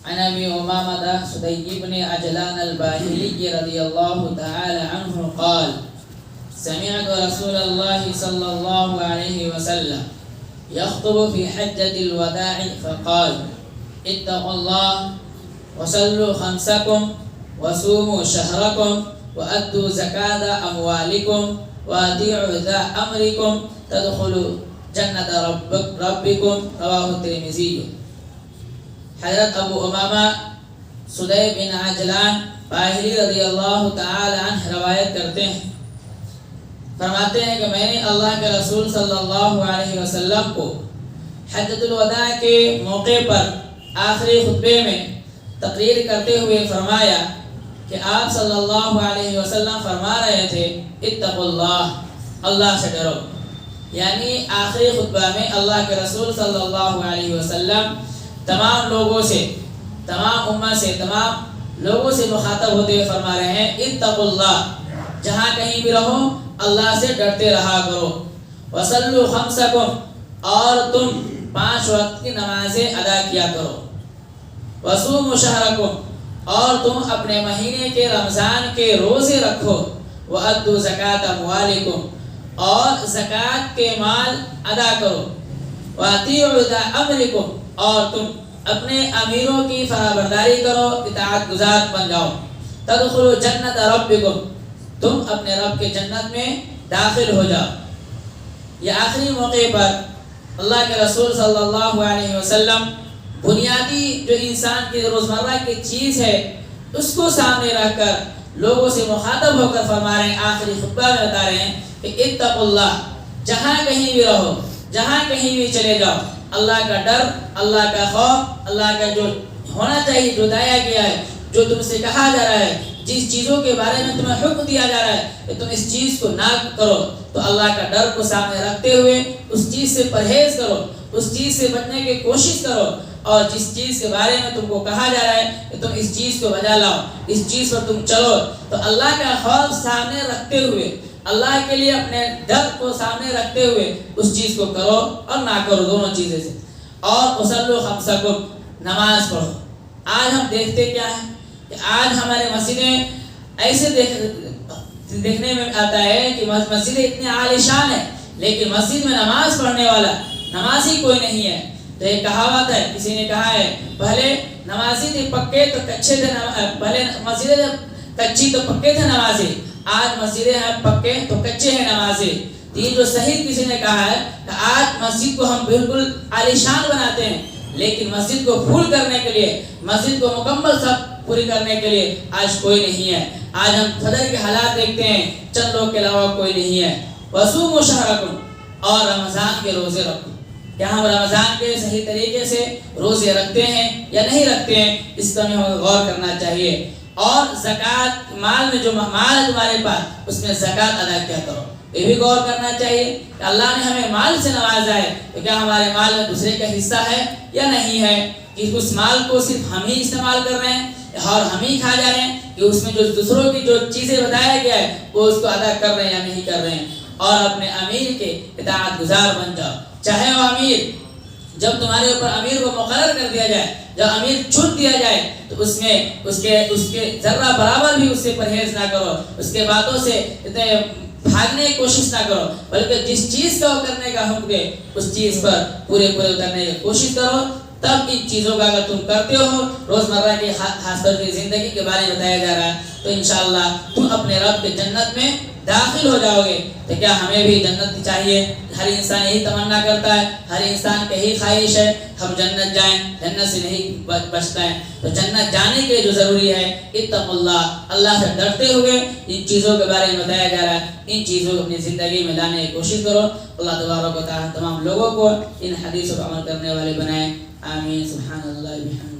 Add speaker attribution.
Speaker 1: عن ابي امامة سدي بن عجلان الباهلي رضي الله تعالى عنه قال سمعت رسول الله صلى الله عليه وسلم يخطب في حجة الوداع فقال اتقوا الله وصلوا خمسكم وصوموا شهركم وأدوا زكاة أموالكم وأطيعوا ذا أمركم تدخلوا جنة ربكم رواه الترمذي۔ حضرت ابو امامہ سدی بن عجلان باہلی رضی اللہ تعالی عنہ روایت کرتے ہیں، فرماتے ہیں کہ میں نے اللہ کے رسول صلی اللہ علیہ وسلم کو حجۃ الوداع کے موقع پر آخری خطبے میں تقریر کرتے ہوئے فرمایا کہ آپ صلی اللہ علیہ وسلم فرما رہے تھے اتقوا اللہ، اللہ سے ڈرو۔ یعنی آخری خطبہ میں اللہ کے رسول صلی اللہ علیہ وسلم تمام لوگوں سے، تمام امت سے، تمام لوگوں سے مخاطب ہوتے ہوئے فرما رہے ہیں اتقوا اللہ، جہاں کہیں بھی رہو اللہ سے ڈرتے رہا کرو، وصلوا خمسکم، اور تم 5 وقت کی نمازیں ادا کیا کرو، وصوموا شہرکم، اور تم اپنے مہینے کے رمضان کے روزے رکھو، وأدوا زکاة اموالکم، اور زکوٰۃ کے مال ادا کرو، وأطیعوا ذا امرکم، اور تم اپنے امیروں کی فرمانبرداری کرو، اطاعت گزار بن جاؤ، تدخلوا جنت ربکم، تم اپنے رب کے جنت میں داخل ہو جاؤ۔ یہ آخری موقع پر اللہ کے رسول صلی اللہ علیہ وسلم بنیادی جو انسان کی روزمرہ کی چیز ہے اس کو سامنے رکھ کر لوگوں سے مخاطب ہو کر فرما رہے ہیں، آخری خطبہ میں بتا رہے ہیں کہ اتقوا اللہ، جہاں کہیں بھی رہو، جہاں کہیں بھی چلے جاؤ، اللہ کا ڈر، اللہ کا خوف، اللہ کا جو ہونا چاہیے، جو دایا گیا ہے، جو تم سے کہا جا رہا ہے، جس چیزوں کے بارے میں تمہیں حکم دیا جا رہا ہے کہ تم اس چیز کو نہ کرو، تو اللہ کا ڈر کو سامنے رکھتے ہوئے اس چیز سے پرہیز کرو، اس چیز سے بچنے کی کوشش کرو، اور جس چیز کے بارے میں تم کو کہا جا رہا ہے کہ تم اس چیز کو بجا لاؤ، اس چیز پر تم چلو، تو اللہ کا خوف سامنے رکھتے ہوئے، اللہ کے لیے اپنے ڈر کو سامنے رکھتے ہوئے اس چیز کو کرو اور نہ کرو، دونوں چیزیں سے۔ اور وصلوا خمسکم، نماز پڑھو۔ آج ہم دیکھتے کیا ہیں کہ آج ہمارے مسجدیں ایسے دیکھنے میں آتا ہے کہ مسجدیں اتنے عالی شان ہے، لیکن مسجد میں نماز پڑھنے والا نمازی کوئی نہیں ہے۔ تو ایک کہاوت ہے، کسی نے کہا ہے پہلے نمازی تھے پکے تو کچے تھے، پہلے مسجدیں کچی تو پکے تھے نمازی، آج مسجدیں ہیں پکے تو کچے ہیں نمازی۔ یہ جو صحیح کسی نے کہا ہے کہ آج مسجد کو ہم بالکل عالیشان بناتے ہیں، لیکن مسجد کو پھول کرنے کے لیے، مسجد کو مکمل سب پوری کرنے کے لیے آج کوئی نہیں ہے۔ آج ہم صدر کے حالات دیکھتے ہیں، چند لوگ کے علاوہ کوئی نہیں ہے۔ وصوموا شہرکم، اور رمضان کے روزے رکھو۔ کیا ہم رمضان کے صحیح طریقے سے روزے رکھتے ہیں یا نہیں رکھتے ہیں، اس پر ہمیں غور کرنا چاہیے۔ اور زکوٰۃ، مال میں جو مال ہے تمہارے پاس اس میں زکوٰۃ ادا کیا کرو، یہ بھی غور کرنا چاہیے کہ اللہ نے ہمیں مال سے نوازا ہے تو کیا ہمارے مال میں دوسرے کا حصہ ہے یا نہیں ہے، کہ اس مال کو صرف ہم ہی استعمال کر رہے ہیں اور ہم ہی کھا جا رہے ہیں، کہ اس میں جو دوسروں کی جو چیزیں بتایا گیا ہے وہ اس کو ادا کر رہے ہیں یا نہیں کر رہے ہیں۔ اور اپنے امیر کے اطاعت گزار بن جاؤ، چاہے وہ امیر، جب تمہارے اوپر امیر کو مقرر کر دیا جائے، جب امیر چن دیا جائے تو اس میں اس کے ذرہ برابر بھی اس سے پرہیز نہ کرو، اس کے باتوں سے بھاگنے کی کوشش نہ کرو، بلکہ جس چیز کا وہ کرنے کا حکم دے اس چیز پر پورے اترنے کی کوشش کرو۔ تب ان چیزوں کا اگر تم کرتے ہو، روزمرہ کی خاص طور کی زندگی کے بارے میں بتایا جا رہا ہے، تو انشاءاللہ تم اپنے رب کے جنت میں داخل ہو جاؤ گے۔ تو کیا ہمیں بھی جنت چاہیے؟ ہر انسان یہی تمنا کرتا ہے، ہر انسان کی یہی خواہش ہے ہم جنت جائیں، جنت سے نہیں بچتا ہے۔ تو جنت جانے کے جو ضروری ہے اتقوا اللہ، اللہ سے ڈرتے ہوئے ان چیزوں کے بارے میں بتایا جا رہا ہے، ان چیزوں کو اپنی زندگی میں لانے کی کوشش کرو۔ اللہ تبارک و تعالی تمام لوگوں کو ان حدیثوں پر عمل کرنے والے بنائے، آمین۔ سبحان اللہ بحمدہ۔